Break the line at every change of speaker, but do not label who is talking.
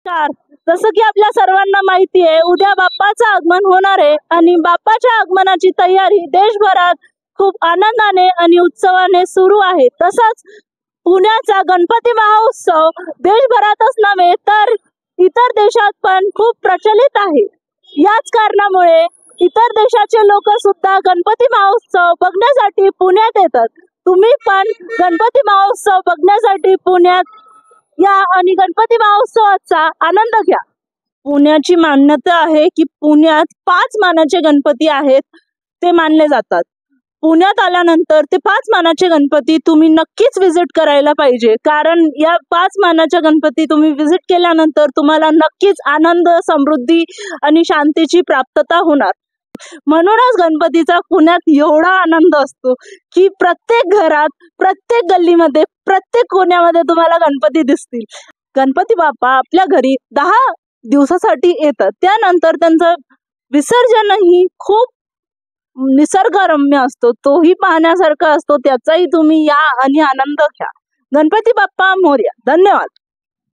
नमस्कार. जसं की आपल्या सर्वांना माहिती आहे, उद्या बाप्पाचं आगमन होणार आहे आणि बाप्पाच्या आगमनाची तयारी देशभरात खूप आनंदाने आणि उत्सवाने सुरू आहे. तसंच पुण्याचा गणपती महोत्सव देशभरातच नव्हे तर इतर देशात पण खूप प्रचलित आहे. याच कारणामुळे इतर देशाचे लोक सुद्धा गणपती महोत्सव बघण्यासाठी पुण्यात येतात. तुम्ही पण गणपती महोत्सव बघण्यासाठी पुण्यात या आणि गणपती महोत्सवाचा आनंद घ्या. पुण्याची मान्यता आहे की पुण्यात 5 मानाचे गणपती आहेत, ते मानले जातात. पुण्यात आल्यानंतर ते 5 मानाचे गणपती तुम्ही नक्कीच विजिट करायला पाहिजे, कारण या 5 मानाच्या गणपती तुम्ही विजिट केल्यानंतर तुम्हाला नक्कीच आनंद, समृद्धी आणि शांतीची प्राप्तता होणार. म्हणूनच गणपतीचा पुण्यात एवढा आनंद असतो की प्रत्येक घरात, प्रत्येक गल्लीमध्ये, प्रत्येक कोण्यामध्ये तुम्हाला गणपती दिसतील. गणपती बाप्पा आपल्या घरी 10 दिवसासाठी येतात. त्यानंतर त्यांचं विसर्जनही खूप निसर्गरम्य असतो, तोही पाहण्यासारखा असतो. त्याचाही तुम्ही या आणि आनंद घ्या. गणपती बाप्पा मोरया. धन्यवाद.